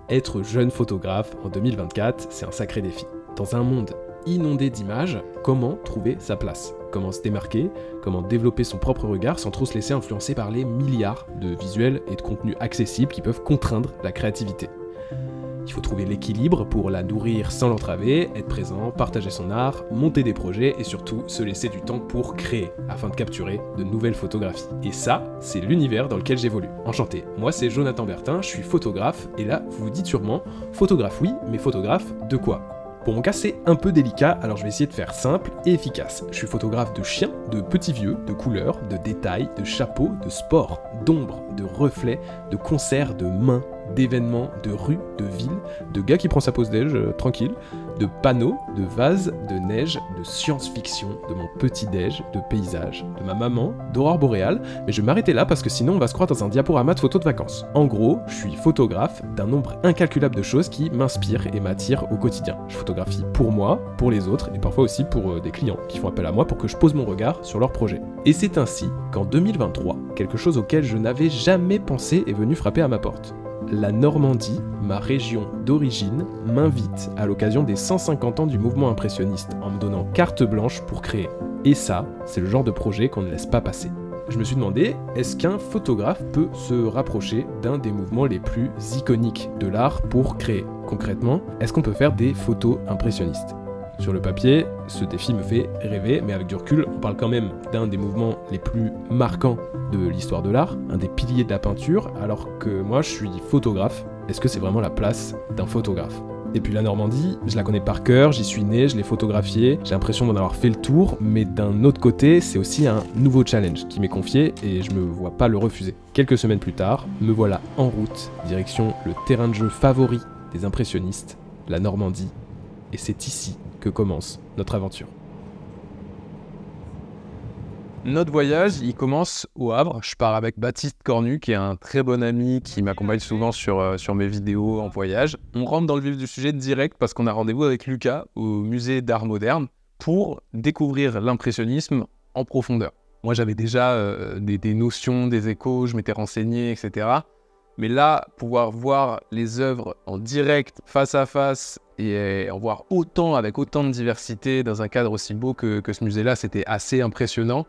Être jeune photographe en 2024, c'est un sacré défi. Dans un monde inondé d'images, comment trouver sa place? Comment se démarquer? Comment développer son propre regard sans trop se laisser influencer par les milliards de visuels et de contenus accessibles qui peuvent contraindre la créativité? Il faut trouver l'équilibre pour la nourrir sans l'entraver, être présent, partager son art, monter des projets et surtout se laisser du temps pour créer afin de capturer de nouvelles photographies. Et ça, c'est l'univers dans lequel j'évolue. Enchanté, moi c'est Jonathan Bertin, je suis photographe et là vous vous dites sûrement, photographe oui, mais photographe de quoi? Pour mon cas, c'est un peu délicat, alors je vais essayer de faire simple et efficace. Je suis photographe de chiens, de petits vieux, de couleurs, de détails, de chapeaux, de sport, d'ombre, de reflets, de concerts, de mains, d'événements, de rues, de villes, de gars qui prend sa pause déj tranquille, de panneaux, de vases, de neige, de science-fiction, de mon petit déj, de paysages, de ma maman, d'aurore boréale, mais je vais m'arrêter là parce que sinon on va se croire dans un diaporama de photos de vacances. En gros, je suis photographe d'un nombre incalculable de choses qui m'inspirent et m'attirent au quotidien. Je photographie pour moi, pour les autres et parfois aussi pour des clients qui font appel à moi pour que je pose mon regard sur leurs projets. Et c'est ainsi qu'en 2023, quelque chose auquel je n'avais jamais pensé est venu frapper à ma porte. La Normandie, ma région d'origine, m'invite à l'occasion des 150 ans du mouvement impressionniste en me donnant carte blanche pour créer. Et ça, c'est le genre de projet qu'on ne laisse pas passer. Je me suis demandé, est-ce qu'un photographe peut se rapprocher d'un des mouvements les plus iconiques de l'art pour créer? Concrètement, est-ce qu'on peut faire des photos impressionnistes? Sur le papier, ce défi me fait rêver, mais avec du recul, on parle quand même d'un des mouvements les plus marquants de l'histoire de l'art, un des piliers de la peinture, alors que moi je suis photographe. Est-ce que c'est vraiment la place d'un photographe? Et puis la Normandie, je la connais par cœur, j'y suis né, je l'ai photographiée, j'ai l'impression d'en avoir fait le tour, mais d'un autre côté, c'est aussi un nouveau challenge qui m'est confié et je me vois pas le refuser. Quelques semaines plus tard, me voilà en route, direction le terrain de jeu favori des impressionnistes, la Normandie, et c'est ici que commence notre aventure. Notre voyage, il commence au Havre. Je pars avec Baptiste Cornu, qui est un très bon ami qui m'accompagne souvent sur mes vidéos en voyage. On rentre dans le vif du sujet direct parce qu'on a rendez-vous avec Lucas au musée d'art moderne pour découvrir l'impressionnisme en profondeur. Moi, j'avais déjà des notions, des échos, je m'étais renseigné, etc. Mais là, pouvoir voir les œuvres en direct, face à face, et en voir autant, avec autant de diversité, dans un cadre aussi beau que ce musée-là, c'était assez impressionnant.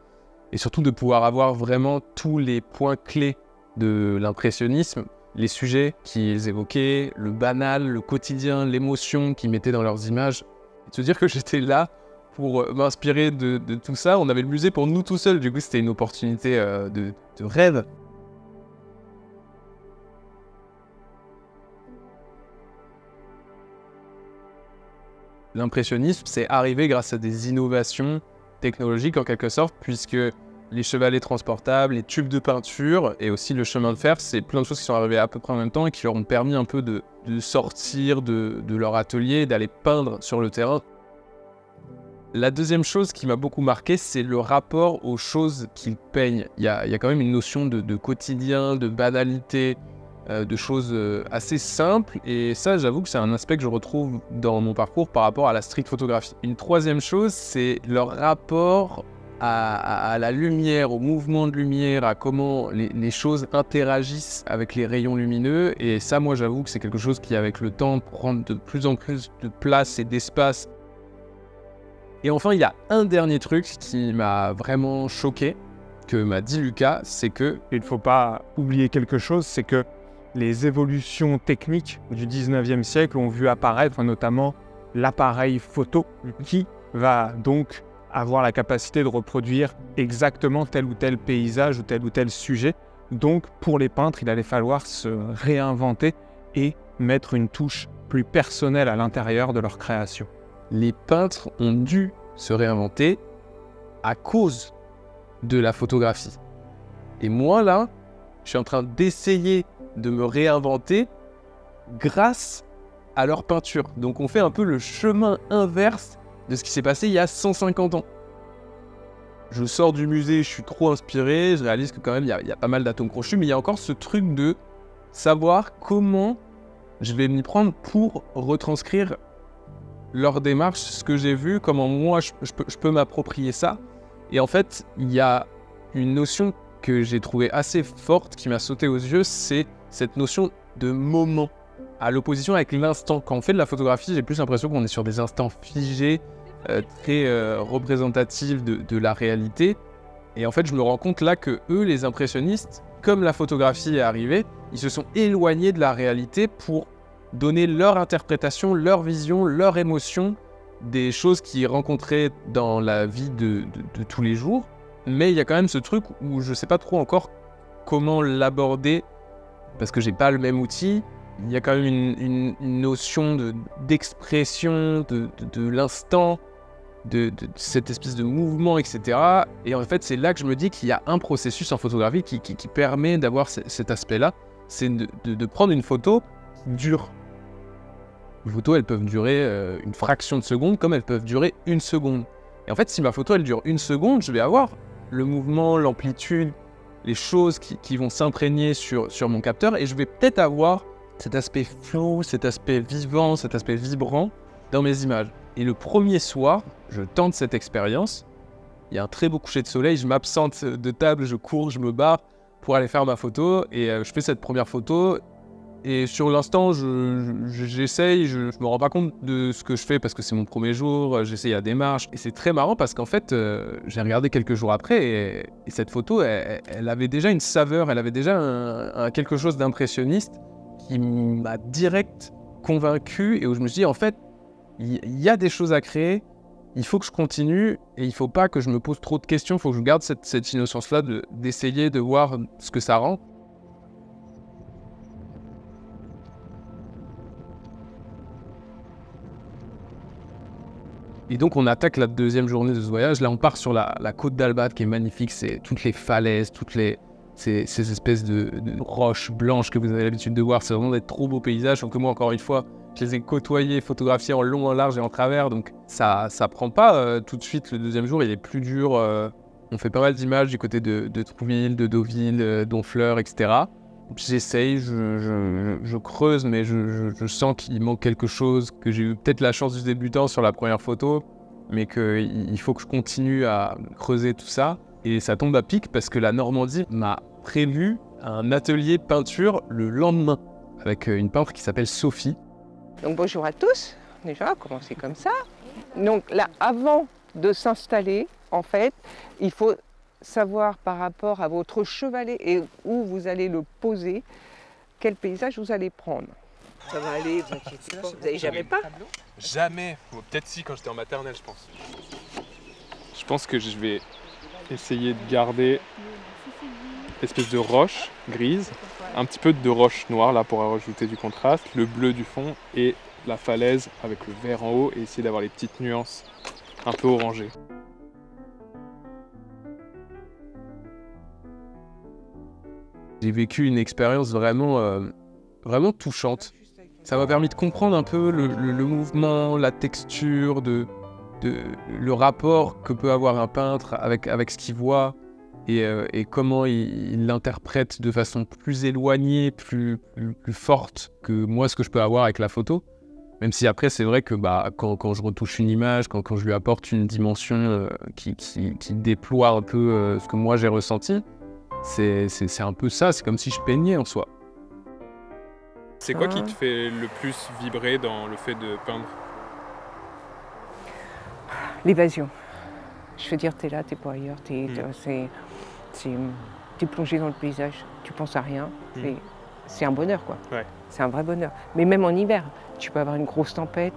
Et surtout de pouvoir avoir vraiment tous les points clés de l'impressionnisme, les sujets qu'ils évoquaient, le banal, le quotidien, l'émotion qu'ils mettaient dans leurs images. Et de se dire que j'étais là pour m'inspirer de tout ça. On avait le musée pour nous tout seuls, du coup c'était une opportunité de rêve. L'impressionnisme, c'est arrivé grâce à des innovations technologiques en quelque sorte, puisque les chevalets transportables, les tubes de peinture et aussi le chemin de fer, c'est plein de choses qui sont arrivées à peu près en même temps et qui leur ont permis un peu de sortir de leur atelier, d'aller peindre sur le terrain. La deuxième chose qui m'a beaucoup marqué, c'est le rapport aux choses qu'ils peignent. Il y a quand même une notion de quotidien, de banalité, de choses assez simples, et ça j'avoue que c'est un aspect que je retrouve dans mon parcours par rapport à la street photographie. Une troisième chose, c'est leur rapport à la lumière, au mouvement de lumière, à comment les choses interagissent avec les rayons lumineux, et ça moi j'avoue que c'est quelque chose qui avec le temps prend de plus en plus de place et d'espace. Et enfin il y a un dernier truc qui m'a vraiment choqué, que m'a dit Lucas, c'est que il ne faut pas oublier quelque chose, c'est que les évolutions techniques du 19e siècle ont vu apparaître notamment l'appareil photo qui va donc avoir la capacité de reproduire exactement tel ou tel paysage ou tel sujet. Donc pour les peintres, il allait falloir se réinventer et mettre une touche plus personnelle à l'intérieur de leur création. Les peintres ont dû se réinventer à cause de la photographie. Et moi là, je suis en train d'essayer de me réinventer grâce à leur peinture. Donc on fait un peu le chemin inverse de ce qui s'est passé il y a 150 ans. Je sors du musée, je suis trop inspiré, je réalise que quand même il y a pas mal d'atomes crochus, mais il y a encore ce truc de savoir comment je vais m'y prendre pour retranscrire leur démarche, ce que j'ai vu, comment moi je peux m'approprier ça. Et en fait, il y a une notion que j'ai trouvée assez forte, qui m'a sauté aux yeux, c'est cette notion de moment. à l'opposition avec l'instant. Quand on fait de la photographie, j'ai plus l'impression qu'on est sur des instants figés, très représentatifs de la réalité. Et en fait, je me rends compte là que eux, les impressionnistes, comme la photographie est arrivée, ils se sont éloignés de la réalité pour donner leur interprétation, leur vision, leur émotion des choses qu'ils rencontraient dans la vie de tous les jours. Mais il y a quand même ce truc où je sais pas trop encore comment l'aborder parce que j'ai pas le même outil. Il y a quand même une notion d'expression, de l'instant, de cette espèce de mouvement, etc. Et en fait, c'est là que je me dis qu'il y a un processus en photographie qui permet d'avoir cet aspect-là. C'est de prendre une photo qui dure. Les photos, elles peuvent durer une fraction de seconde, comme elles peuvent durer 1 seconde. Et en fait, si ma photo, elle dure 1 seconde, je vais avoir le mouvement, l'amplitude, les choses qui vont s'imprégner sur mon capteur, et je vais peut-être avoir cet aspect flou, cet aspect vivant, cet aspect vibrant dans mes images. Et le premier soir, je tente cette expérience. Il y a un très beau coucher de soleil, je m'absente de table, je cours, je me barre pour aller faire ma photo, et je fais cette première photo. Et sur l'instant, j'essaye, je me rends pas compte de ce que je fais parce que c'est mon premier jour, j'essaye la démarche. Et c'est très marrant parce qu'en fait, j'ai regardé quelques jours après et cette photo, elle avait déjà une saveur, elle avait déjà quelque chose d'impressionniste qui m'a direct convaincu et où je me suis dit, en fait, il y a des choses à créer, il faut que je continue et il faut pas que je me pose trop de questions, il faut que je garde cette innocence-là d'essayer de voir ce que ça rend. Et donc on attaque la deuxième journée de ce voyage. Là on part sur la côte d'Albat qui est magnifique, c'est toutes les falaises, ces espèces de roches blanches que vous avez l'habitude de voir. C'est vraiment des trop beaux paysages. Donc moi encore une fois, je les ai côtoyés, photographiés en long, en large et en travers. Donc ça prend pas tout de suite. Le deuxième jour il est plus dur. On fait pas mal d'images du côté de Trouville, de Deauville, d'Honfleur, etc. J'essaye, je creuse, mais je sens qu'il manque quelque chose, que j'ai eu peut-être la chance du débutant sur la première photo, mais qu'il faut que je continue à creuser tout ça. Et ça tombe à pic parce que la Normandie m'a prévu un atelier peinture le lendemain, avec une peintre qui s'appelle Sophie. Donc bonjour à tous, déjà, on va commencer comme ça. Donc là, avant de s'installer, en fait, il faut savoir par rapport à votre chevalet et où vous allez le poser, quel paysage vous allez prendre. Ça va aller, vous inquiétez pas. Vous n'avez jamais peint? Jamais. Bon, peut-être si, quand j'étais en maternelle, je pense. Je pense que je vais essayer de garder l'espèce de roche grise, un petit peu de roche noire là pour rajouter du contraste, le bleu du fond et la falaise avec le vert en haut et essayer d'avoir les petites nuances un peu orangées. J'ai vécu une expérience vraiment touchante. Ça m'a permis de comprendre un peu le mouvement, la texture, le rapport que peut avoir un peintre avec ce qu'il voit et comment il l'interprète de façon plus éloignée, plus forte que moi ce que je peux avoir avec la photo. Même si après c'est vrai que quand je retouche une image, quand je lui apporte une dimension qui déploie un peu ce que moi j'ai ressenti, c'est un peu ça, c'est comme si je peignais en soi. C'est quoi qui te fait le plus vibrer dans le fait de peindre? L'évasion. Je veux dire, t'es là, t'es pas ailleurs, t'es plongé dans le paysage, tu penses à rien. C'est un bonheur, quoi. Ouais. C'est un vrai bonheur. Mais même en hiver, tu peux avoir une grosse tempête,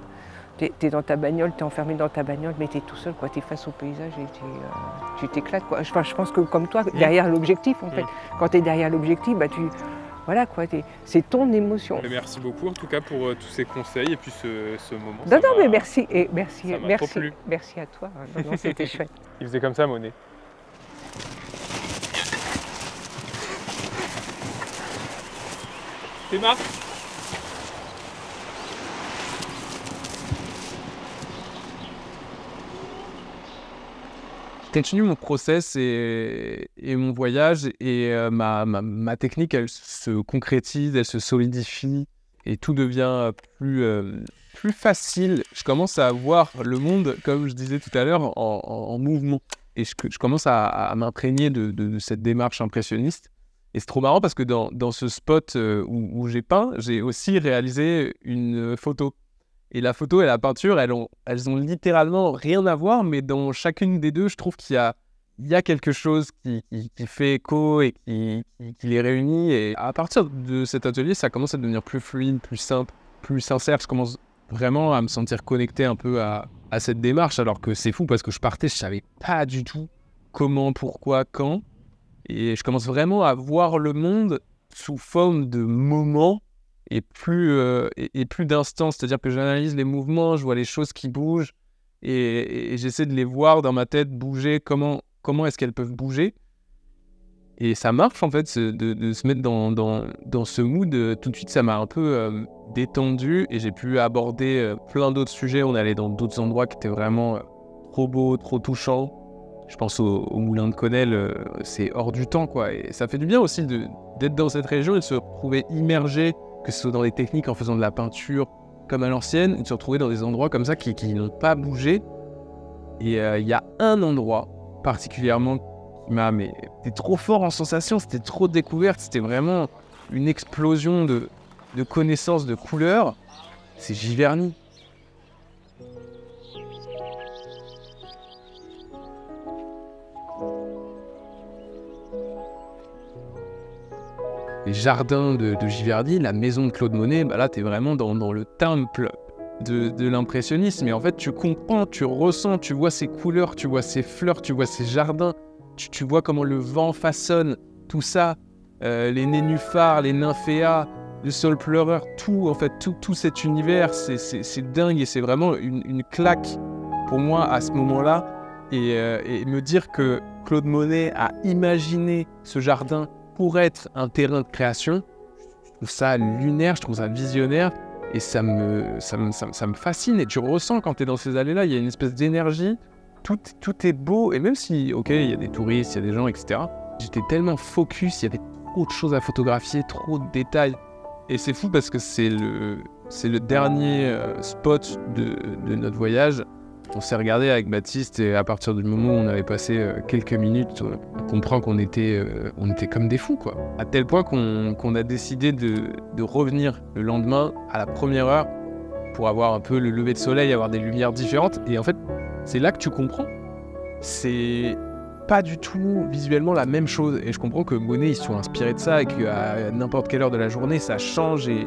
t'es dans ta bagnole, t'es enfermé dans ta bagnole, mais t'es tout seul, quoi. T'es face au paysage et tu t'éclates, quoi. Je pense que comme toi, derrière l'objectif, en fait, quand t'es derrière l'objectif, voilà, quoi. C'est ton émotion. Et merci beaucoup, en tout cas, pour tous ces conseils et puis ce moment. Non, mais merci, et merci à toi. Non, c'était chouette. Il faisait comme ça, Monet. T'es marre? Je continue mon process et mon voyage et ma technique, elle se concrétise, elle se solidifie et tout devient plus facile. Je commence à voir le monde, comme je disais tout à l'heure, en mouvement. Et je commence à m'imprégner de cette démarche impressionniste. Et c'est trop marrant parce que dans ce spot où j'ai peint, j'ai aussi réalisé une photo. Et la photo et la peinture, elles ont littéralement rien à voir, mais dans chacune des deux, je trouve qu'il y a quelque chose qui fait écho et qui les réunit. Et à partir de cet atelier, ça commence à devenir plus fluide, plus simple, plus sincère. Je commence vraiment à me sentir connecté un peu à cette démarche, alors que c'est fou parce que je partais, je savais pas du tout comment, pourquoi, quand. Et je commence vraiment à voir le monde sous forme de moments et plus d'instants. C'est-à-dire que j'analyse les mouvements, je vois les choses qui bougent et j'essaie de les voir dans ma tête bouger, comment est-ce qu'elles peuvent bouger. Et ça marche en fait, de se mettre dans ce mood. Tout de suite, ça m'a un peu détendu et j'ai pu aborder plein d'autres sujets. On est allé dans d'autres endroits qui étaient vraiment trop beaux, trop touchants. Je pense au moulin de Connelle, c'est hors du temps, quoi. Et ça fait du bien aussi d'être dans cette région et de se retrouver immergé, que ce soit dans les techniques en faisant de la peinture comme à l'ancienne, de se retrouver dans des endroits comme ça qui n'ont pas bougé. Et il y a un endroit particulièrement qui c'était trop fort en sensation, c'était trop de découverte, c'était vraiment une explosion de connaissances, de couleurs. C'est Giverny. Les jardins de Giverny, la maison de Claude Monet, là t'es vraiment dans le temple de l'impressionnisme. Et en fait tu comprends, tu ressens, tu vois ces couleurs, tu vois ces fleurs, tu vois ces jardins, tu vois comment le vent façonne tout ça, les nénuphars, les nymphéas, le sol pleureur, tout en fait, tout cet univers, c'est dingue et c'est vraiment une claque pour moi à ce moment-là. Et me dire que Claude Monet a imaginé ce jardin pour être un terrain de création, je trouve ça lunaire, je trouve ça visionnaire, et ça me fascine. Et tu ressens quand tu es dans ces allées-là, il y a une espèce d'énergie, tout est beau, et même si, ok, il y a des touristes, il y a des gens, etc., j'étais tellement focus, il y avait trop de choses à photographier, trop de détails, et c'est fou parce que c'est le dernier spot de notre voyage. On s'est regardé avec Baptiste et à partir du moment où on avait passé quelques minutes, on comprend qu'on était comme des fous, quoi. À tel point qu'on a décidé de revenir le lendemain à la première heure pour avoir un peu le lever de soleil, avoir des lumières différentes. Et en fait, c'est là que tu comprends. C'est pas du tout visuellement la même chose. Et je comprends que Monet, ils se sont inspirés de ça et qu'à n'importe quelle heure de la journée, ça change et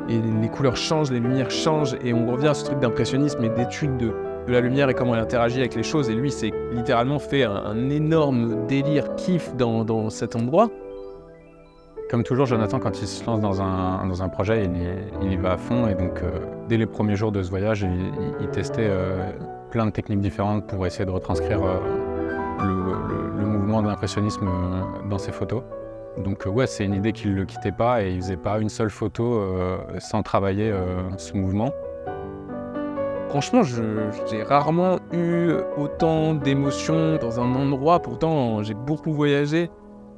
les couleurs changent, les lumières changent. Et on revient à ce truc d'impressionnisme et d'étude de la lumière et comment elle interagit avec les choses. Et lui, c'est littéralement fait un énorme délire kiff dans cet endroit. Comme toujours, Jonathan, quand il se lance dans un projet, il y va à fond. Et donc, dès les premiers jours de ce voyage, il testait plein de techniques différentes pour essayer de retranscrire le mouvement de l'impressionnisme dans ses photos. Donc ouais, c'est une idée qui ne le quittait pas et il ne faisait pas une seule photo sans travailler ce mouvement. Franchement, j'ai rarement eu autant d'émotions dans un endroit. Pourtant, j'ai beaucoup voyagé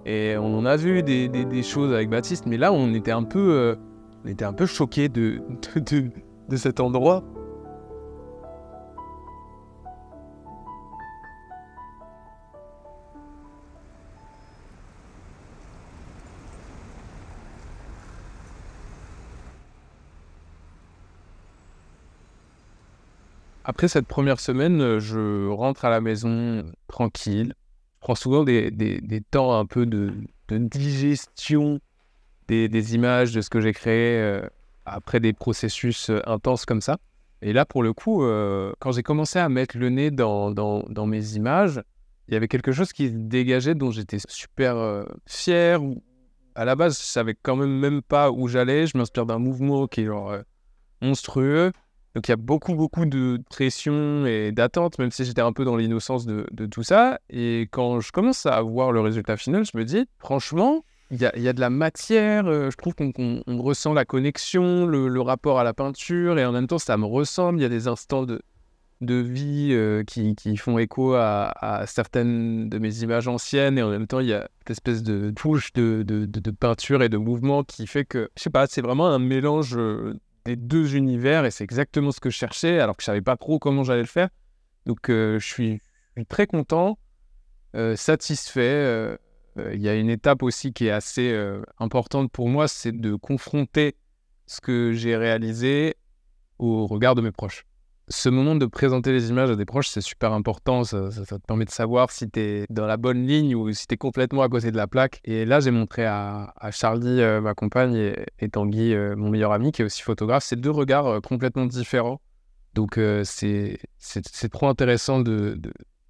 et on en a vu des choses avec Baptiste. Mais là, on était un peu choqués de cet endroit. Après cette première semaine, je rentre à la maison tranquille. Je prends souvent des temps un peu de digestion des images, de ce que j'ai créé après des processus intenses comme ça. Et là, pour le coup, quand j'ai commencé à mettre le nez dans mes images, il y avait quelque chose qui se dégageait dont j'étais super fier. À la base, je savais quand même pas où j'allais. Je m'inspire d'un mouvement qui est genre monstrueux. Donc il y a beaucoup de pression et d'attente, même si j'étais un peu dans l'innocence de tout ça. Et quand je commence à voir le résultat final, je me dis, franchement, il y a de la matière. Je trouve qu'on ressent la connexion, le rapport à la peinture, et en même temps, ça me ressemble. Il y a des instants de vie qui font écho à certaines de mes images anciennes, et en même temps, il y a cette espèce de touche de peinture et de mouvement qui fait que, je sais pas, c'est vraiment un mélange des deux univers, et c'est exactement ce que je cherchais, alors que je savais pas trop comment j'allais le faire. Donc je suis très content, satisfait, Il y a une étape aussi qui est assez importante pour moi, c'est de confronter ce que j'ai réalisé au regard de mes proches. Ce moment de présenter les images à des proches, c'est super important. Ça te permet de savoir si tu es dans la bonne ligne ou si tu es complètement à côté de la plaque. Et là, j'ai montré à Charlie, ma compagne, et Tanguy, mon meilleur ami, qui est aussi photographe, ces deux regards complètement différents. Donc, c'est trop intéressant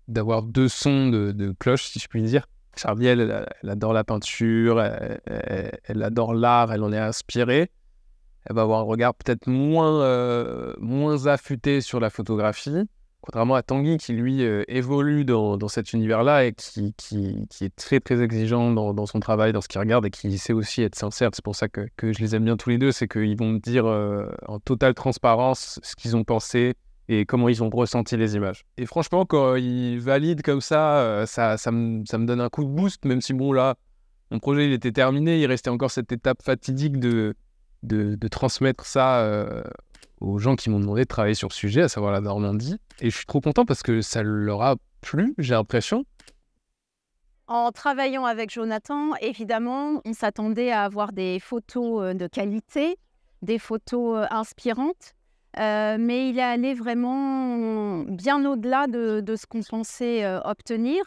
d'avoir deux sons de cloche, si je puis dire. Charlie, elle adore la peinture, elle adore l'art, elle en est inspirée. Elle va avoir un regard peut-être moins affûté sur la photographie, contrairement à Tanguy qui, lui, évolue dans cet univers-là et qui est très, très exigeant dans son travail, dans ce qu'il regarde et qui sait aussi être sincère. C'est pour ça que je les aime bien tous les deux, c'est qu'ils vont me dire en totale transparence ce qu'ils ont pensé et comment ils ont ressenti les images. Et franchement, quand ils valident comme ça, ça me donne un coup de boost, même si, bon, là, mon projet, il était terminé, il restait encore cette étape fatidique de transmettre ça aux gens qui m'ont demandé de travailler sur le sujet, à savoir la Normandie. Et je suis trop content parce que ça leur a plu, j'ai l'impression. En travaillant avec Jonathan, évidemment, on s'attendait à avoir des photos de qualité, des photos inspirantes, mais il est allé vraiment bien au-delà de ce qu'on pensait obtenir.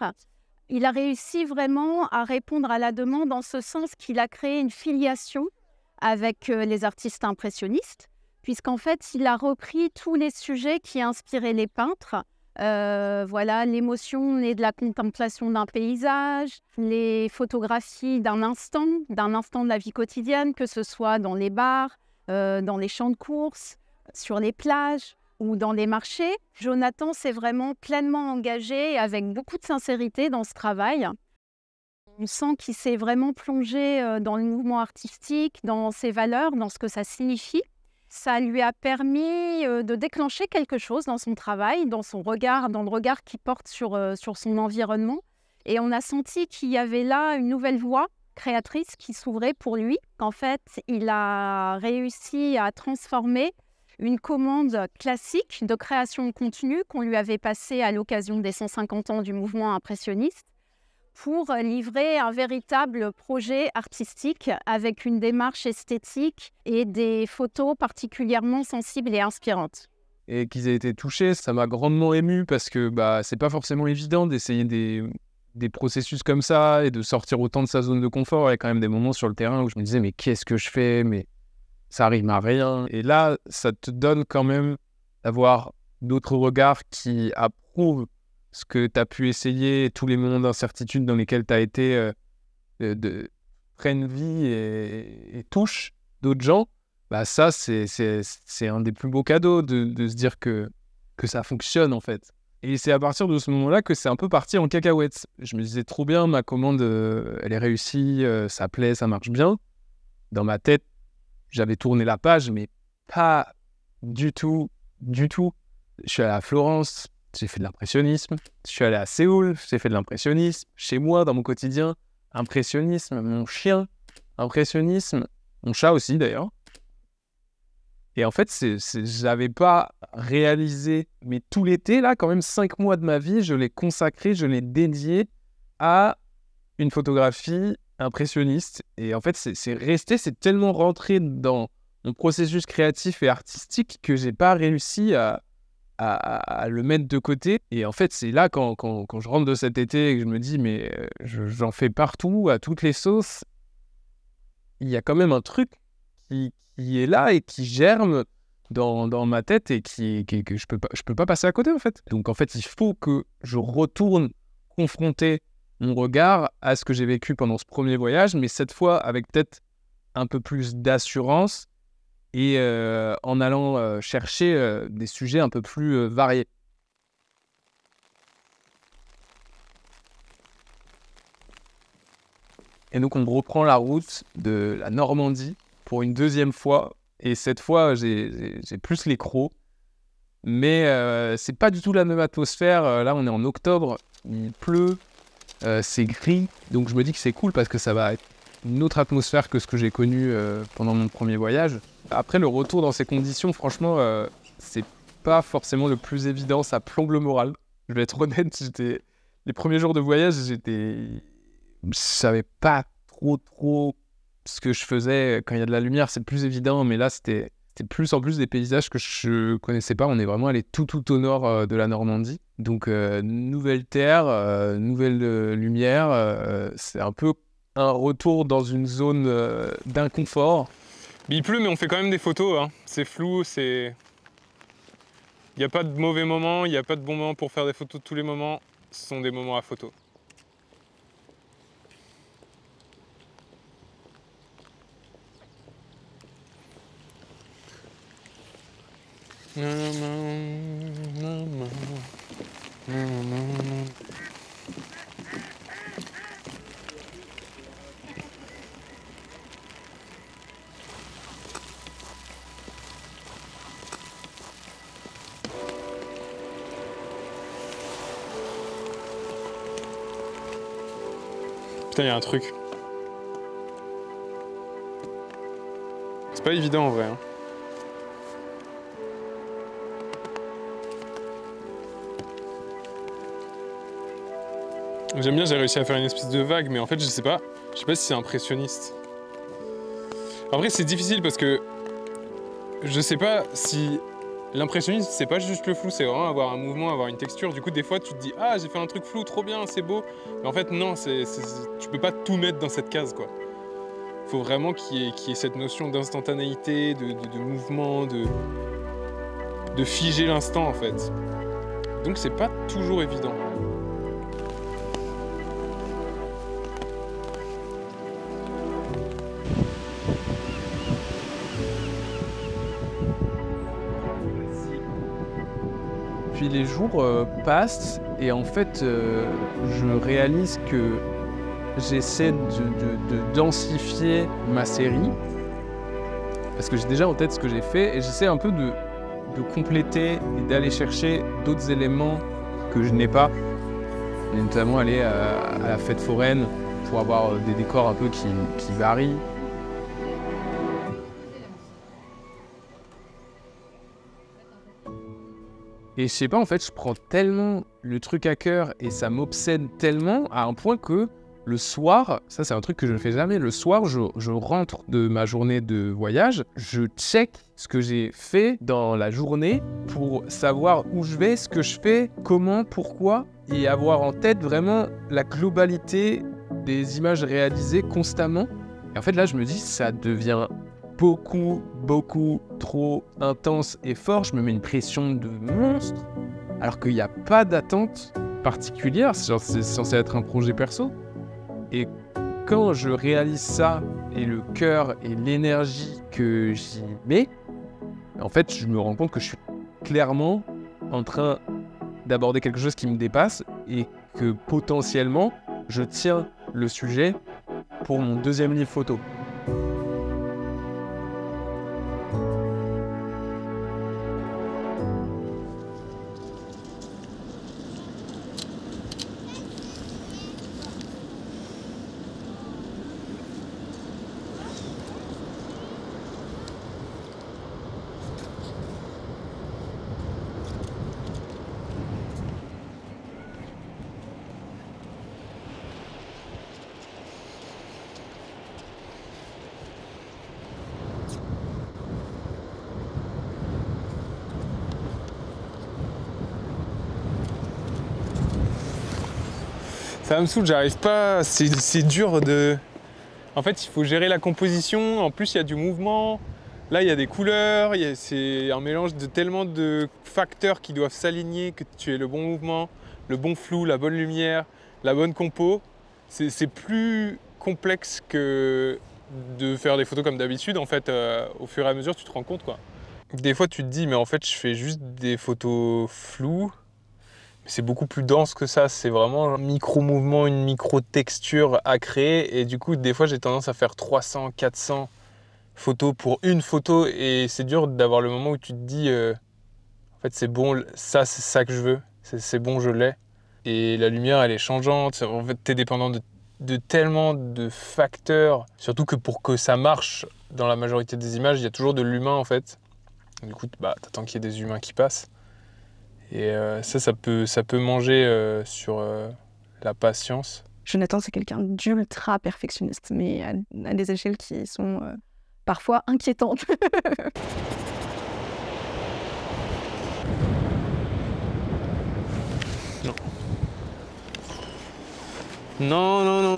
Il a réussi vraiment à répondre à la demande en ce sens qu'il a créé une filiation avec les artistes impressionnistes, puisqu'en fait, il a repris tous les sujets qui inspiraient les peintres. Voilà, l'émotion née de la contemplation d'un paysage, les photographies d'un instant de la vie quotidienne, que ce soit dans les bars, dans les champs de course, sur les plages ou dans les marchés. Jonathan s'est vraiment pleinement engagé avec beaucoup de sincérité dans ce travail. On sent qu'il s'est vraiment plongé dans le mouvement artistique, dans ses valeurs, dans ce que ça signifie. Ça lui a permis de déclencher quelque chose dans son travail, dans son regard, dans le regard qu'il porte sur son environnement. Et on a senti qu'il y avait là une nouvelle voie créatrice qui s'ouvrait pour lui. En fait, il a réussi à transformer une commande classique de création de contenu qu'on lui avait passée à l'occasion des 150 ans du mouvement impressionniste pour livrer un véritable projet artistique avec une démarche esthétique et des photos particulièrement sensibles et inspirantes. Et qu'ils aient été touchés, ça m'a grandement ému parce que c'est pas forcément évident d'essayer des processus comme ça et de sortir autant de sa zone de confort. Il y a quand même des moments sur le terrain où je me disais mais qu'est-ce que je fais, mais ça arrive à rien. Et là, ça te donne quand même d'avoir d'autres regards qui approuvent ce que tu as pu essayer, tous les moments d'incertitude dans lesquels tu as été, prennent vie et touchent d'autres gens. Ça, c'est un des plus beaux cadeaux de se dire que ça fonctionne en fait. Et c'est à partir de ce moment-là que c'est un peu parti en cacahuète. Je me disais trop bien, ma commande, elle est réussie, ça plaît, ça marche bien. Dans ma tête, j'avais tourné la page, mais pas du tout, du tout. Je suis allé à Florence, j'ai fait de l'impressionnisme. Je suis allé à Séoul, j'ai fait de l'impressionnisme. Chez moi, dans mon quotidien, impressionnisme. Mon chien, impressionnisme. Mon chat aussi, d'ailleurs. Et en fait, j'avais pas réalisé, mais tout l'été, là, quand même 5 mois de ma vie, je l'ai consacré, je l'ai dédié à une photographie impressionniste. Et en fait, c'est resté, c'est tellement rentré dans mon processus créatif et artistique que j'ai pas réussi à le mettre de côté. Et en fait, c'est là, quand je rentre de cet été et que je me dis, mais j'en fais partout, à toutes les sauces, il y a quand même un truc qui est là et qui germe dans ma tête et que je peux pas passer à côté, en fait. Donc, en fait, il faut que je retourne confronter mon regard à ce que j'ai vécu pendant ce premier voyage, mais cette fois avec peut-être un peu plus d'assurance et en allant chercher des sujets un peu plus variés. Et donc on reprend la route de la Normandie pour une deuxième fois, et cette fois j'ai plus les crocs, mais c'est pas du tout la même atmosphère. Là on est en octobre, il pleut, c'est gris, donc je me dis que c'est cool parce que ça va être une autre atmosphère que ce que j'ai connu pendant mon premier voyage. Après, le retour dans ces conditions, franchement, c'est pas forcément le plus évident, ça plombe le moral. Je vais être honnête, les premiers jours de voyage, j'étais je savais pas trop ce que je faisais. Quand il y a de la lumière, c'est plus évident, mais là, c'était plus en plus des paysages que je connaissais pas. On est vraiment allé tout au nord de la Normandie. Donc, nouvelle terre, nouvelle lumière. C'est un peu un retour dans une zone d'inconfort. Il pleut, mais on fait quand même des photos. Hein. C'est flou, c'est... Il n'y a pas de mauvais moments, il n'y a pas de bons moments pour faire des photos. Tous les moments sont des moments à photo. Putain, il y a un truc. C'est pas évident en vrai. Hein. J'aime bien, j'ai réussi à faire une espèce de vague, mais en fait, je sais pas si c'est impressionniste. Après, c'est difficile parce que je sais pas si l'impressionnisme, c'est pas juste le flou, c'est vraiment avoir un mouvement, avoir une texture. Du coup, des fois, tu te dis, ah, j'ai fait un truc flou, trop bien, c'est beau. Mais en fait, non, tu peux pas tout mettre dans cette case, quoi. Faut vraiment qu'il y ait cette notion d'instantanéité, de mouvement, de figer l'instant, en fait. Donc, c'est pas toujours évident. Puis les jours passent et en fait, je réalise que j'essaie de densifier ma série parce que j'ai déjà en tête ce que j'ai fait et j'essaie un peu de compléter et d'aller chercher d'autres éléments que je n'ai pas. Et notamment aller à la fête foraine pour avoir des décors un peu qui varient. Et je sais pas, en fait, je prends tellement le truc à cœur et ça m'obsède tellement à un point que le soir, ça c'est un truc que je ne fais jamais, le soir je rentre de ma journée de voyage, je check ce que j'ai fait dans la journée pour savoir où je vais, ce que je fais, comment, pourquoi, et avoir en tête vraiment la globalité des images réalisées constamment. Et en fait là je me dis, ça devient beaucoup trop intense et fort, je me mets une pression de monstre, alors qu'il n'y a pas d'attente particulière, c'est censé être un projet perso. Et quand je réalise ça, et le cœur et l'énergie que j'y mets, en fait, je me rends compte que je suis clairement en train d'aborder quelque chose qui me dépasse et que potentiellement, je tiens le sujet pour mon deuxième livre photo. Ça me saoule, j'arrive pas, c'est dur de... En fait, il faut gérer la composition, en plus il y a du mouvement, là il y a des couleurs, c'est un mélange de tellement de facteurs qui doivent s'aligner, que tu aies le bon mouvement, le bon flou, la bonne lumière, la bonne compo. C'est plus complexe que de faire des photos comme d'habitude, en fait, au fur et à mesure tu te rends compte, quoi. Des fois tu te dis, mais en fait je fais juste des photos floues. C'est beaucoup plus dense que ça, c'est vraiment un micro-mouvement, une micro-texture à créer. Et du coup, des fois, j'ai tendance à faire 300, 400 photos pour une photo. Et c'est dur d'avoir le moment où tu te dis, en fait, c'est bon, ça, c'est ça que je veux. C'est bon, je l'ai. Et la lumière, elle est changeante. En fait, t'es dépendant de tellement de facteurs. Surtout que pour que ça marche, dans la majorité des images, il y a toujours de l'humain, en fait. Du coup, bah, t'attends qu'il y ait des humains qui passent. Et ça peut manger sur la patience. Jonathan, c'est quelqu'un d'ultra perfectionniste, mais à des échelles qui sont parfois inquiétantes. Non. Non, non, non.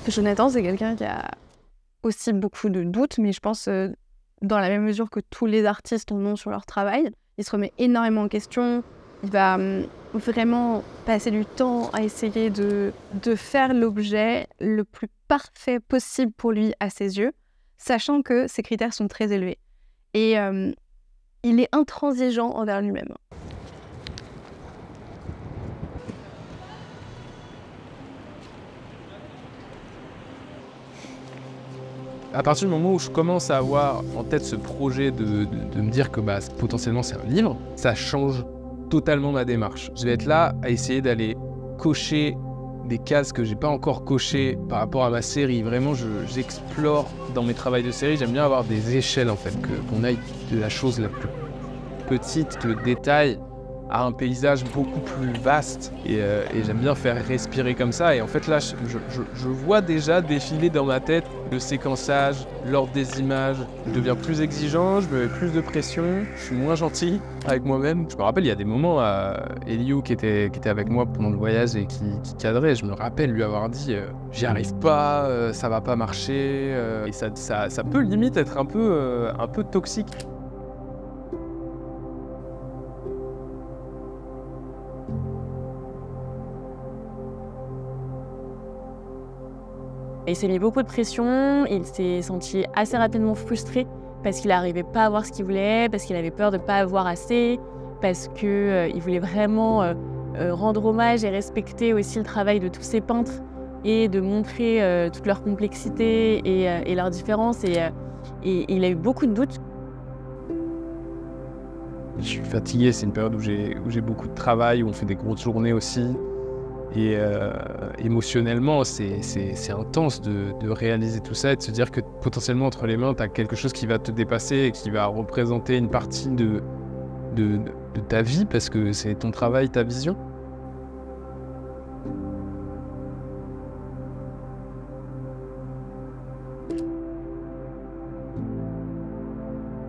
Jonathan, c'est quelqu'un qui a aussi beaucoup de doutes, mais je pense dans la même mesure que tous les artistes en ont sur leur travail. Il se remet énormément en question. Il va vraiment passer du temps à essayer de faire l'objet le plus parfait possible pour lui à ses yeux, sachant que ses critères sont très élevés. Et il est intransigeant envers lui-même. À partir du moment où je commence à avoir en tête ce projet de me dire que potentiellement c'est un livre, ça change totalement ma démarche. Je vais être là à essayer d'aller cocher des cases que j'ai pas encore cochées par rapport à ma série. Vraiment, j'explore dans mes travaux de série. J'aime bien avoir des échelles en fait, qu'on aille de la chose la plus petite, le détail, à un paysage beaucoup plus vaste. Et j'aime bien faire respirer comme ça. Et en fait là, je vois déjà défiler dans ma tête le séquençage, l'ordre des images. Je deviens plus exigeant, je me mets plus de pression, je suis moins gentil avec moi-même. Je me rappelle, il y a des moments, Elio qui était avec moi pendant le voyage et qui cadrait, je me rappelle lui avoir dit j'y arrive pas, ça va pas marcher. Et ça peut limite être un peu toxique. Il s'est mis beaucoup de pression, il s'est senti assez rapidement frustré parce qu'il n'arrivait pas à avoir ce qu'il voulait, parce qu'il avait peur de ne pas avoir assez, parce qu'il voulait vraiment rendre hommage et respecter aussi le travail de tous ces peintres et de montrer toute leur complexité et leurs différences. Et il a eu beaucoup de doutes. Je suis fatigué, c'est une période où j'ai beaucoup de travail, où on fait des grosses journées aussi. Et émotionnellement, c'est intense de réaliser tout ça et de se dire que potentiellement entre les mains, tu as quelque chose qui va te dépasser et qui va représenter une partie de ta vie parce que c'est ton travail, ta vision.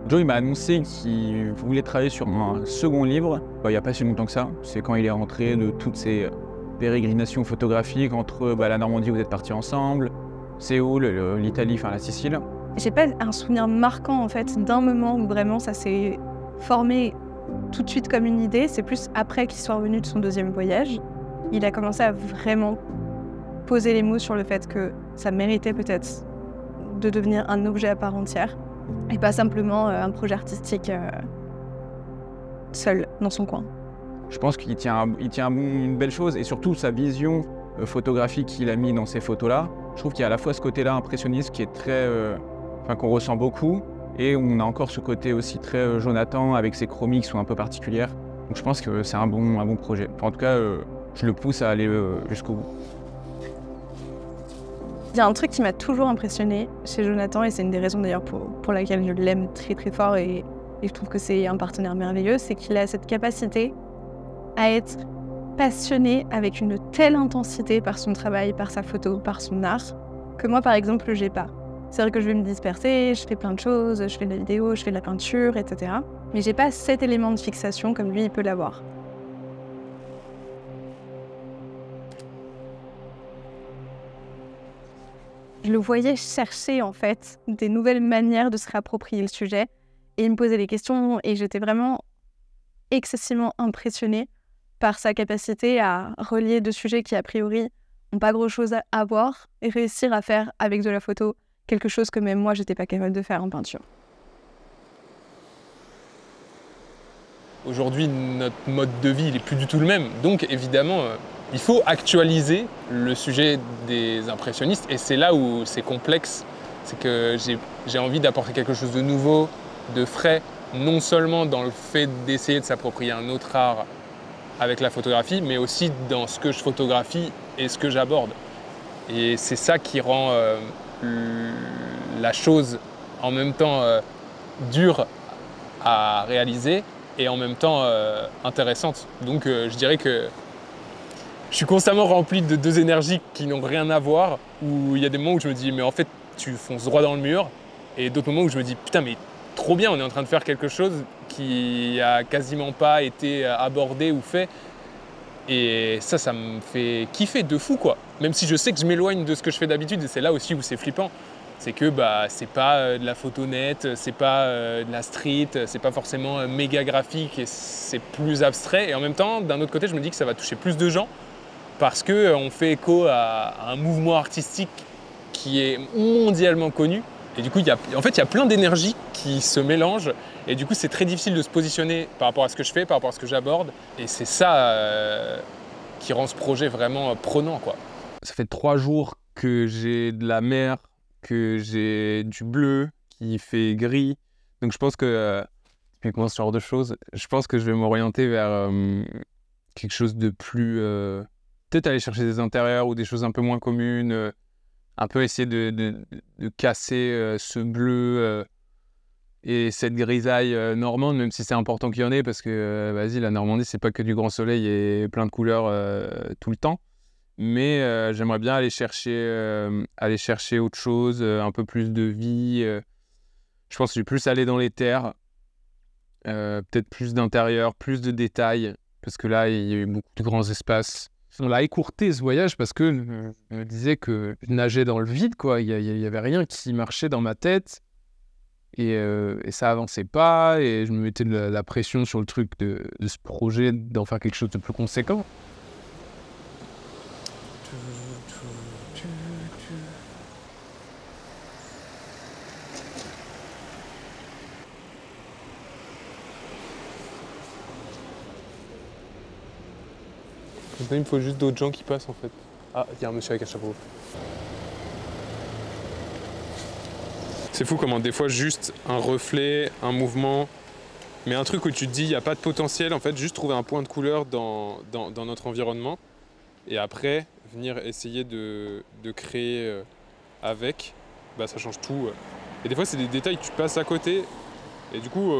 Joe, il m'a annoncé qu'il voulait travailler sur un second livre. Il n'y a pas si longtemps que ça. C'est quand il est rentré de toutes ces pérégrinations photographiques entre la Normandie où vous êtes partis ensemble, Séoul, l'Italie, enfin la Sicile. J'ai pas un souvenir marquant en fait d'un moment où vraiment ça s'est formé tout de suite comme une idée. C'est plus après qu'il soit revenu de son deuxième voyage. Il a commencé à vraiment poser les mots sur le fait que ça méritait peut-être de devenir un objet à part entière et pas simplement un projet artistique seul dans son coin. Je pense qu'il tient une belle chose et surtout sa vision photographique qu'il a mis dans ces photos-là. Je trouve qu'il y a à la fois ce côté-là impressionniste qui est très, qu'on ressent beaucoup et on a encore ce côté aussi très Jonathan avec ses chromis qui sont un peu particulières. Donc je pense que c'est un bon projet. Enfin, en tout cas, je le pousse à aller jusqu'au bout. Il y a un truc qui m'a toujours impressionné chez Jonathan et c'est une des raisons d'ailleurs pour laquelle je l'aime très très fort et je trouve que c'est un partenaire merveilleux, c'est qu'il a cette capacité à être passionné avec une telle intensité par son travail, par sa photo, par son art, que moi par exemple j'ai pas. C'est vrai que je vais me disperser, je fais plein de choses, je fais de la vidéo, je fais de la peinture, etc. Mais j'ai pas cet élément de fixation comme lui il peut l'avoir. Je le voyais chercher en fait des nouvelles manières de se réapproprier le sujet et il me posait des questions et j'étais vraiment excessivement impressionnée par sa capacité à relier deux sujets qui a priori n'ont pas grand-chose à voir et réussir à faire avec de la photo quelque chose que même moi j'étais pas capable de faire en peinture. Aujourd'hui, notre mode de vie, il est plus du tout le même. Donc évidemment, il faut actualiser le sujet des impressionnistes et c'est là où c'est complexe. C'est que j'ai envie d'apporter quelque chose de nouveau, de frais, non seulement dans le fait d'essayer de s'approprier un autre art avec la photographie, mais aussi dans ce que je photographie et ce que j'aborde. Et c'est ça qui rend la chose en même temps dure à réaliser et en même temps intéressante. Donc je dirais que je suis constamment rempli de deux énergies qui n'ont rien à voir, où il y a des moments où je me dis mais en fait tu fonces droit dans le mur, et d'autres moments où je me dis putain mais trop bien, on est en train de faire quelque chose qui a quasiment pas été abordé ou fait, et ça me fait kiffer de fou quoi. Même si je sais que je m'éloigne de ce que je fais d'habitude, et c'est là aussi où c'est flippant, c'est que c'est pas de la photo nette, c'est pas de la street, c'est pas forcément méga graphique, et c'est plus abstrait, et en même temps d'un autre côté je me dis que ça va toucher plus de gens parce qu'on fait écho à un mouvement artistique qui est mondialement connu. Et du coup, il y a plein d'énergies qui se mélangent. Et du coup, c'est très difficile de se positionner par rapport à ce que je fais, par rapport à ce que j'aborde. Et c'est ça qui rend ce projet vraiment prenant, quoi. Ça fait 3 jours que j'ai de la mer, que j'ai du bleu qui fait gris. Donc je pense que, typiquement ce genre de choses, je pense que je vais m'orienter vers quelque chose de plus... peut-être aller chercher des intérieurs ou des choses un peu moins communes, un peu essayer de casser ce bleu et cette grisaille normande, même si c'est important qu'il y en ait, parce que vas-y, la Normandie, c'est pas que du grand soleil et plein de couleurs tout le temps. Mais j'aimerais bien aller chercher autre chose, un peu plus de vie. Je pense que je vais plus aller dans les terres, peut-être plus d'intérieur, plus de détails, parce que là, il y a eu beaucoup de grands espaces. On l'a écourté ce voyage parce que je me disais que je nageais dans le vide, quoi. Il y avait rien qui marchait dans ma tête, et ça avançait pas, et je me mettais de la pression sur le truc de ce projet, d'en faire quelque chose de plus conséquent. Maintenant, il me faut juste d'autres gens qui passent en fait. Ah, il y a un monsieur avec un chapeau. C'est fou comment des fois juste un reflet, un mouvement, mais un truc où tu te dis il n'y a pas de potentiel, en fait, juste trouver un point de couleur dans notre environnement, et après venir essayer de créer avec, ça change tout. Et des fois c'est des détails que tu passes à côté, et du coup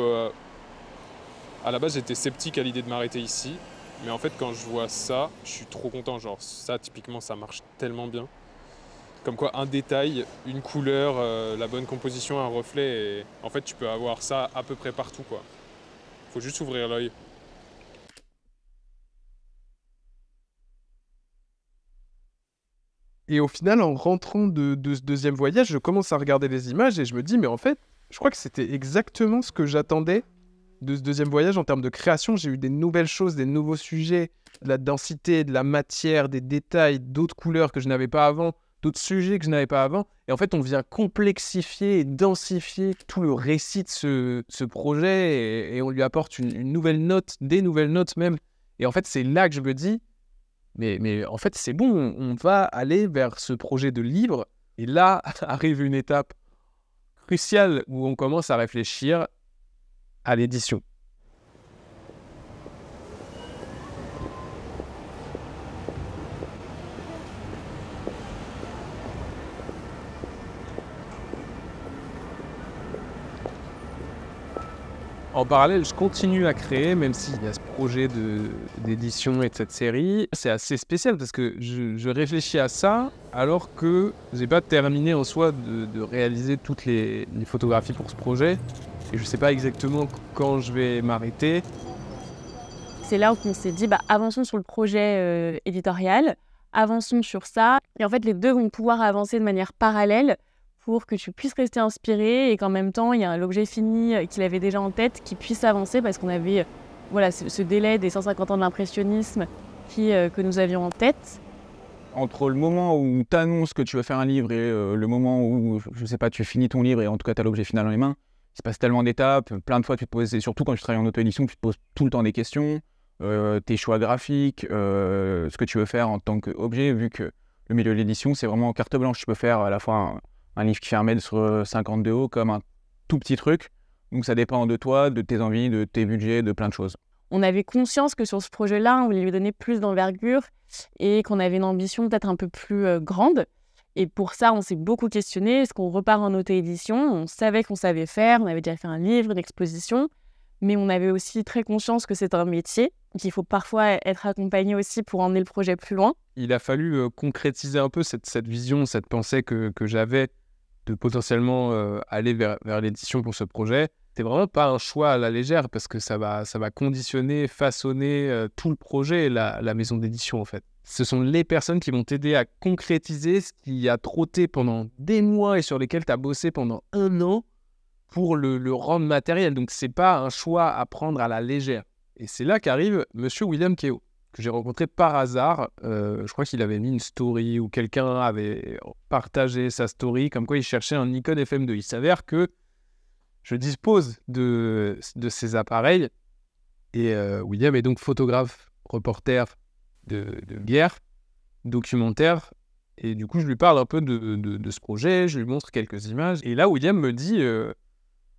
à la base j'étais sceptique à l'idée de m'arrêter ici. Mais en fait, quand je vois ça, je suis trop content. Genre, ça, typiquement, ça marche tellement bien. Comme quoi, un détail, une couleur, la bonne composition, un reflet. Et en fait, tu peux avoir ça à peu près partout, quoi. Faut juste ouvrir l'œil. Et au final, en rentrant de ce deuxième voyage, je commence à regarder les images et je me dis, mais en fait, je crois que c'était exactement ce que j'attendais de ce deuxième voyage en termes de création. J'ai eu des nouvelles choses, des nouveaux sujets, de la densité, de la matière, des détails, d'autres couleurs que je n'avais pas avant, d'autres sujets que je n'avais pas avant. Et en fait, on vient complexifier et densifier tout le récit de ce projet, et on lui apporte une nouvelle note, des nouvelles notes même. Et en fait, c'est là que je me dis, mais en fait, c'est bon, on va aller vers ce projet de livre. Et là arrive une étape cruciale où on commence à réfléchir à l'édition. En parallèle, je continue à créer, même s'il y a ce projet d'édition et de cette série. C'est assez spécial parce que je réfléchis à ça alors que j'ai pas terminé en soi de réaliser toutes les photographies pour ce projet. Et je sais pas exactement quand je vais m'arrêter. C'est là où on s'est dit, avançons sur le projet éditorial, avançons sur ça. Et en fait, les deux vont pouvoir avancer de manière parallèle pour que tu puisses rester inspiré et qu'en même temps, il y a l'objet fini qu'il avait déjà en tête qui puisse avancer, parce qu'on avait ce délai des 150 ans de l'impressionnisme que nous avions en tête. Entre le moment où tu annonces que tu vas faire un livre et le moment où, je sais pas, tu finis ton livre et en tout cas tu as l'objet final dans les mains, il se passe tellement d'étapes. Plein de fois, tu te poses, et surtout quand tu travailles en auto-édition, tu te poses tout le temps des questions, tes choix graphiques, ce que tu veux faire en tant qu'objet, vu que le milieu de l'édition, c'est vraiment carte blanche. Tu peux faire à la fois un livre qui fait 1m50 de haut comme un tout petit truc. Donc ça dépend de toi, de tes envies, de tes budgets, de plein de choses. On avait conscience que sur ce projet-là, on voulait lui donner plus d'envergure et qu'on avait une ambition peut-être un peu plus grande. Et pour ça, on s'est beaucoup questionné. Est-ce qu'on repart en auto-édition? On savait qu'on savait faire, on avait déjà fait un livre, une exposition. mais on avait aussi très conscience que c'est un métier, qu'il faut parfois être accompagné aussi pour emmener le projet plus loin. Il a fallu concrétiser un peu cette vision, cette pensée que j'avais de potentiellement aller vers l'édition pour ce projet. C'est vraiment pas un choix à la légère parce que ça va conditionner, façonner tout le projet, la maison d'édition en fait. Ce sont les personnes qui vont t'aider à concrétiser ce qui a trotté pendant des mois et sur lesquels tu as bossé pendant 1 an pour le rendre matériel. Donc c'est pas un choix à prendre à la légère. Et c'est là qu'arrive Monsieur William Kehoe, que j'ai rencontré par hasard. Je crois qu'il avait mis une story ou quelqu'un avait partagé sa story comme quoi il cherchait un Nikon FM2. Il s'avère que je dispose de ces appareils et William est donc photographe, reporter de guerre, documentaire. Et du coup, je lui parle un peu de ce projet, je lui montre quelques images. Et là, William me dit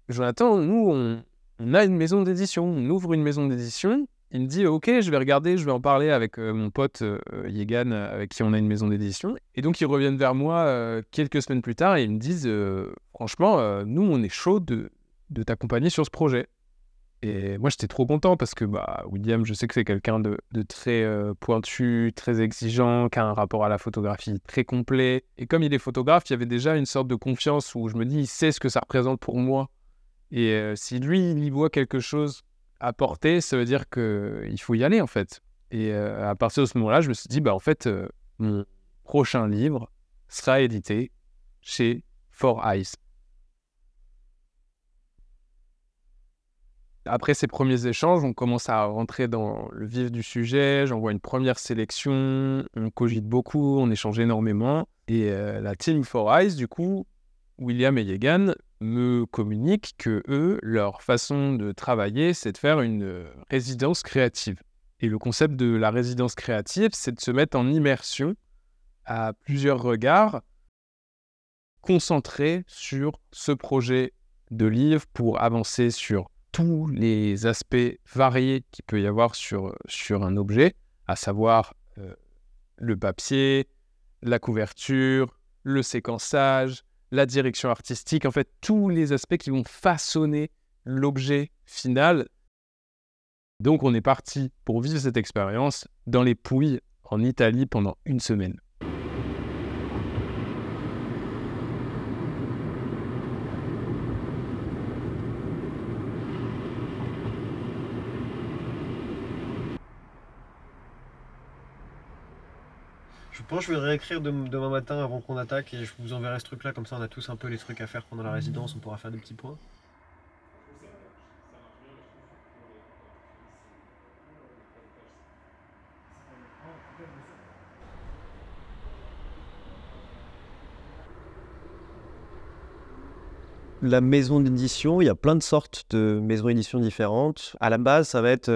Jonathan, nous, on a une maison d'édition, on ouvre une maison d'édition. Il me dit, ok, je vais regarder, je vais en parler avec mon pote Yegan, avec qui on a une maison d'édition. Et donc, ils reviennent vers moi quelques semaines plus tard et ils me disent, franchement, nous, on est chaud de t'accompagner sur ce projet. Et moi, j'étais trop content parce que William, je sais que c'est quelqu'un de très pointu, très exigeant, qui a un rapport à la photographie très complet. Et comme il est photographe, il y avait déjà une sorte de confiance où je me dis, il sait ce que ça représente pour moi. Et si lui, il y voit quelque chose à porter, ça veut dire qu'il faut y aller, en fait. Et à partir de ce moment-là, je me suis dit, en fait, mon prochain livre sera édité chez 4Eyes. Après ces premiers échanges, on commence à rentrer dans le vif du sujet. J'envoie une première sélection, on cogite beaucoup, on échange énormément. Et la team 4Eyes, du coup, William et Yegan me communiquent que eux, leur façon de travailler, c'est de faire une résidence créative. Et le concept de la résidence créative, c'est de se mettre en immersion à plusieurs regards, concentrés sur ce projet de livre pour avancer sur tous les aspects variés qu'il peut y avoir sur un objet, à savoir le papier, la couverture, le séquençage, la direction artistique, en fait, tous les aspects qui vont façonner l'objet final. Donc, on est parti pour vivre cette expérience dans les Pouilles, en Italie, pendant 1 semaine. Je pense que je vais le réécrire demain matin avant qu'on attaque et je vous enverrai ce truc là, comme ça on a tous un peu les trucs à faire pendant la résidence, on pourra faire des petits points. La maison d'édition, il y a plein de sortes de maisons d'édition différentes. À la base, ça va être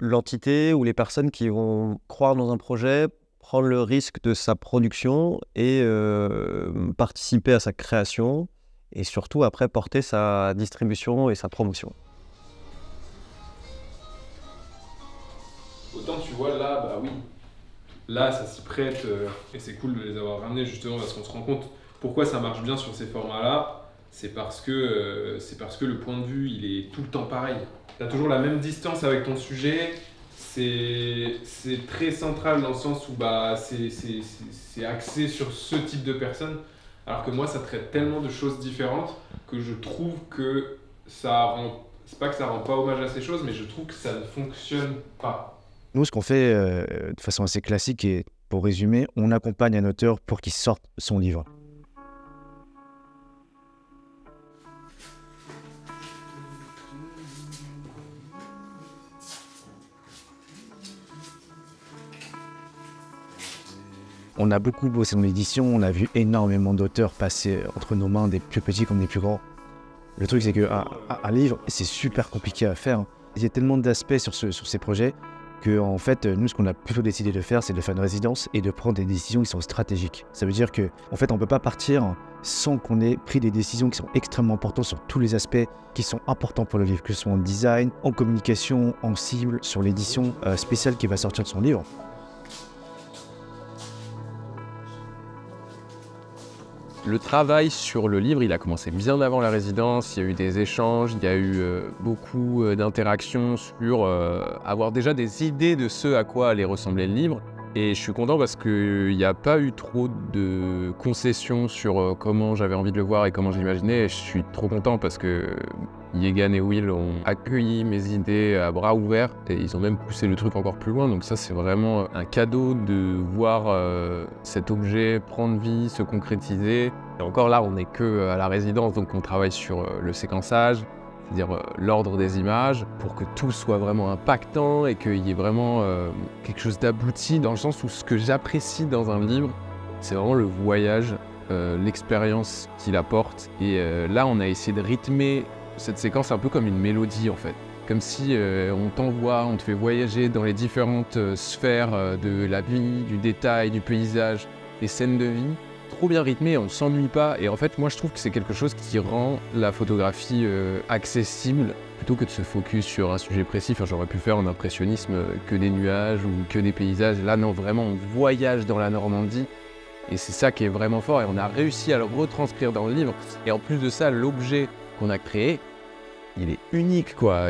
l'entité ou les personnes qui vont croire dans un projet, prendre le risque de sa production et participer à sa création et surtout après porter sa distribution et sa promotion. Autant tu vois là, oui, là ça s'y prête et c'est cool de les avoir ramenés justement parce qu'on se rend compte pourquoi ça marche bien sur ces formats-là. C'est parce que le point de vue il est tout le temps pareil. Tu as toujours la même distance avec ton sujet. C'est très central dans le sens où c'est axé sur ce type de personnes, alors que moi ça traite tellement de choses différentes que je trouve que ça rend, c'est pas que ça rend pas hommage à ces choses, mais je trouve que ça ne fonctionne pas. Nous, ce qu'on fait de façon assez classique, et pour résumer, on accompagne un auteur pour qu'il sorte son livre. On a beaucoup bossé dans l'édition, on a vu énormément d'auteurs passer entre nos mains, des plus petits comme des plus grands. Le truc, c'est qu'un livre, c'est super compliqué à faire. Il y a tellement d'aspects sur ces projets que, en fait, nous, ce qu'on a plutôt décidé de faire, c'est de faire une résidence et de prendre des décisions qui sont stratégiques. Ça veut dire qu'en fait, on ne peut pas partir sans qu'on ait pris des décisions qui sont extrêmement importantes sur tous les aspects qui sont importants pour le livre, que ce soit en design, en communication, en cible, sur l'édition spéciale qui va sortir de son livre. Le travail sur le livre, il a commencé bien avant la résidence. Il y a eu des échanges, il y a eu beaucoup d'interactions sur avoir déjà des idées de ce à quoi allait ressembler le livre. Et je suis content parce qu'il n'y a pas eu trop de concessions sur comment j'avais envie de le voir et comment je l'imaginais. Et je suis trop content parce que Yegan et Will ont accueilli mes idées à bras ouverts et ils ont même poussé le truc encore plus loin. Donc ça, c'est vraiment un cadeau de voir cet objet prendre vie, se concrétiser. Et encore là, on n'est que à la résidence, donc on travaille sur le séquençage, c'est-à-dire l'ordre des images, pour que tout soit vraiment impactant et qu'il y ait vraiment quelque chose d'abouti, dans le sens où ce que j'apprécie dans un livre, c'est vraiment le voyage, l'expérience qu'il apporte. Et là, on a essayé de rythmer cette séquence un peu comme une mélodie en fait. Comme si on t'envoie, on te fait voyager dans les différentes sphères de la vie, du détail, du paysage, des scènes de vie. Trop bien rythmé, on ne s'ennuie pas. Et en fait, moi je trouve que c'est quelque chose qui rend la photographie accessible, plutôt que de se focus sur un sujet précis. Enfin, j'aurais pu faire en impressionnisme que des nuages ou que des paysages. Là non, vraiment on voyage dans la Normandie. Et c'est ça qui est vraiment fort. Et on a réussi à le retranscrire dans le livre. Et en plus de ça, l'objet qu'on a créé, il est unique quoi.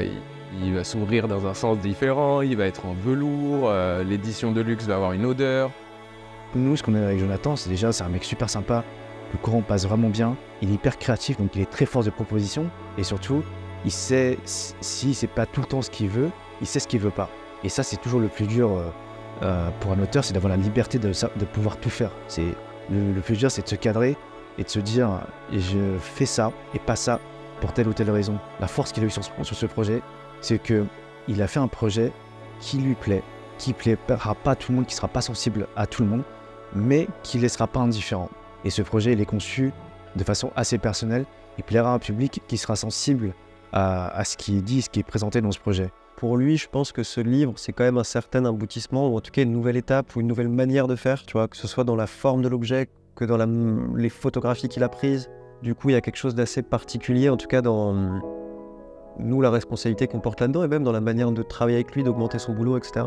Il va s'ouvrir dans un sens différent, il va être en velours, l'édition de luxe va avoir une odeur. Nous, ce qu'on a avec Jonathan, c'est un mec super sympa, le courant passe vraiment bien, il est hyper créatif, donc il est très force de proposition, et surtout, il sait, si c'est pas tout le temps ce qu'il veut, il sait ce qu'il veut pas. Et ça, c'est toujours le plus dur pour un auteur, c'est d'avoir la liberté de pouvoir tout faire. Le plus dur, c'est de se cadrer et de se dire, je fais ça et pas ça, pour telle ou telle raison. La force qu'il a eu sur ce projet, c'est qu'il a fait un projet qui lui plaît, qui plaira pas à tout le monde, qui sera pas sensible à tout le monde, mais qui laissera pas indifférent. Et ce projet, il est conçu de façon assez personnelle. Il plaira à un public qui sera sensible à ce qui est dit, ce qui est présenté dans ce projet. Pour lui, je pense que ce livre, c'est quand même un certain aboutissement, ou en tout cas une nouvelle étape, ou une nouvelle manière de faire, tu vois, que ce soit dans la forme de l'objet, que dans les photographies qu'il a prises. Du coup, il y a quelque chose d'assez particulier, en tout cas dans nous, la responsabilité qu'on porte là-dedans, et même dans la manière de travailler avec lui, d'augmenter son boulot, etc.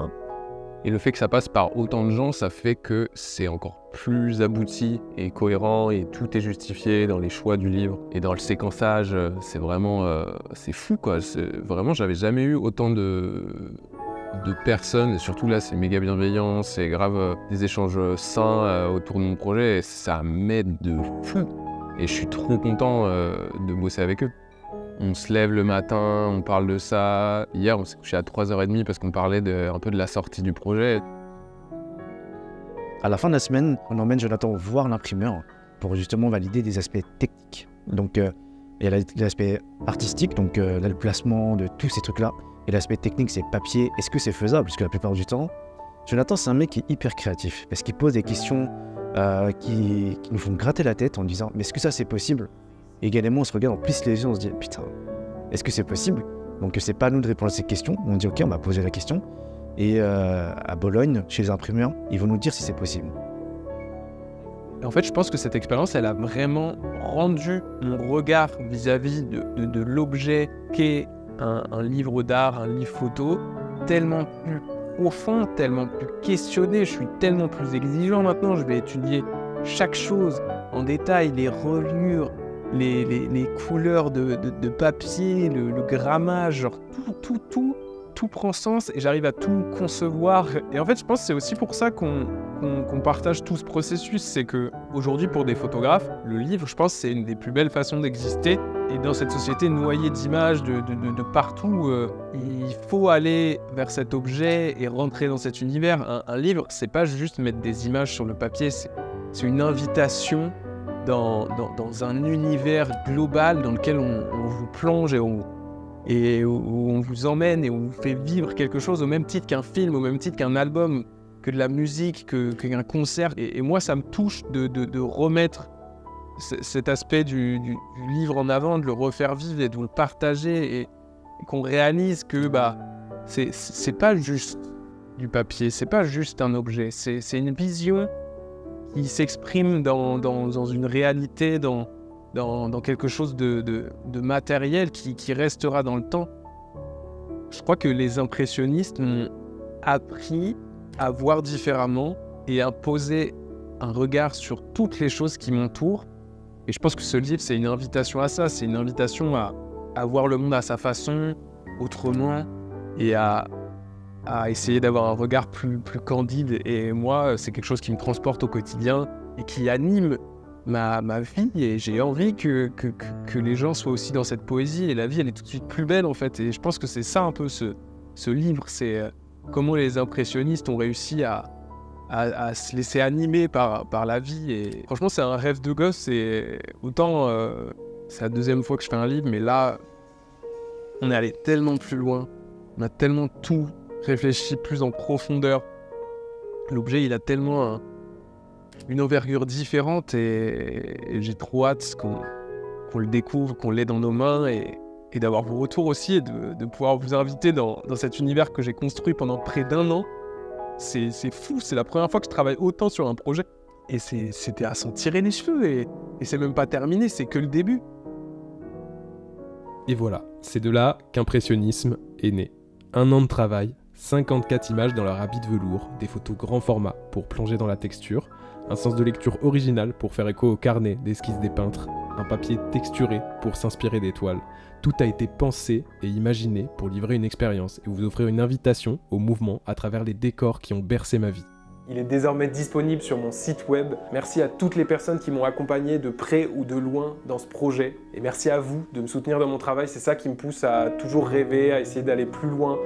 Et le fait que ça passe par autant de gens, ça fait que c'est encore plus abouti et cohérent, et tout est justifié dans les choix du livre. Et dans le séquençage, c'est vraiment... c'est fou, quoi. Vraiment, j'avais jamais eu autant de personnes, et surtout là, c'est méga bienveillant, c'est grave des échanges sains autour de mon projet, et ça m'aide de fou. Et je suis trop content de bosser avec eux. On se lève le matin, on parle de ça. Hier, on s'est couché à 3h30 parce qu'on parlait un peu de la sortie du projet. À la fin de la semaine, on emmène Jonathan voir l'imprimeur pour justement valider des aspects techniques. Donc, il y a l'aspect artistique, donc le placement de tous ces trucs-là. Et l'aspect technique, c'est papier. Est-ce que c'est faisable? Parce que la plupart du temps, Jonathan, c'est un mec qui est hyper créatif. Parce qu'il pose des questions qui nous font gratter la tête en disant « Mais est-ce que ça, c'est possible ?» Et également, on se regarde en plus les yeux, on se dit « Putain, est-ce que c'est possible ?» Donc, c'est pas à nous de répondre à ces questions. On dit « Ok, on va poser la question. » Et à Bologne, chez les imprimeurs, ils vont nous dire si c'est possible. En fait, je pense que cette expérience, elle a vraiment rendu mon regard vis-à-vis de l'objet qu'est un livre d'art, un livre photo, tellement plus profond, tellement plus questionné. Je suis tellement plus exigeant maintenant. Je vais étudier chaque chose en détail, les reliures, les couleurs de papier, le grammage, genre tout prend sens et j'arrive à tout concevoir. Et en fait, je pense que c'est aussi pour ça qu'on partage tout ce processus. C'est qu'aujourd'hui, pour des photographes, le livre, je pense, c'est une des plus belles façons d'exister. Et dans cette société noyée d'images de partout, il faut aller vers cet objet et rentrer dans cet univers. Un livre, c'est pas juste mettre des images sur le papier, c'est une invitation dans un univers global dans lequel on vous plonge et où on vous emmène et on vous fait vivre quelque chose au même titre qu'un film, au même titre qu'un album, que de la musique, qu'un concert. Et moi, ça me touche de remettre cet aspect du livre en avant, de le refaire vivre et de le partager et qu'on réalise que c'est pas juste du papier, c'est pas juste un objet, c'est une vision qui s'exprime dans une réalité, dans quelque chose de matériel qui restera dans le temps. Je crois que les impressionnistes m'ont appris à voir différemment et à poser un regard sur toutes les choses qui m'entourent Et je pense que ce livre, c'est une invitation à ça, c'est une invitation à voir le monde à sa façon, autrement, et à essayer d'avoir un regard plus candide. Et moi, c'est quelque chose qui me transporte au quotidien et qui anime ma vie. Et j'ai envie que les gens soient aussi dans cette poésie. Et la vie, elle est tout de suite plus belle, en fait. Et je pense que c'est ça un peu ce livre. C'est comment les impressionnistes ont réussi à se laisser animer par la vie. Et franchement, c'est un rêve de gosse. Et autant, c'est la deuxième fois que je fais un livre, mais là, on est allé tellement plus loin. On a tellement tout réfléchi plus en profondeur. L'objet, il a tellement une envergure différente et j'ai trop hâte qu'on le découvre, qu'on l'ait dans nos mains et d'avoir vos retours aussi et de pouvoir vous inviter dans cet univers que j'ai construit pendant près d'1 an. C'est fou, c'est la première fois que je travaille autant sur un projet. Et c'était à s'en tirer les cheveux et c'est même pas terminé, c'est que le début. Et voilà, c'est de là qu'Impressionnisme est né. 1 an de travail, 54 images dans leur habit de velours, des photos grand format pour plonger dans la texture, un sens de lecture original pour faire écho au carnet d'esquisses des peintres, un papier texturé pour s'inspirer des toiles. Tout a été pensé et imaginé pour livrer une expérience et vous offrir une invitation au mouvement à travers les décors qui ont bercé ma vie. Il est désormais disponible sur mon site web. Merci à toutes les personnes qui m'ont accompagné de près ou de loin dans ce projet. Et merci à vous de me soutenir dans mon travail. C'est ça qui me pousse à toujours rêver, à essayer d'aller plus loin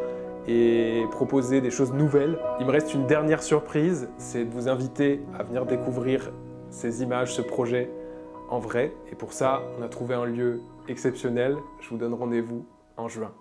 et proposer des choses nouvelles. Il me reste une dernière surprise, c'est de vous inviter à venir découvrir ces images, ce projet en vrai. Et pour ça, on a trouvé un lieu exceptionnel. Je vous donne rendez-vous en juin.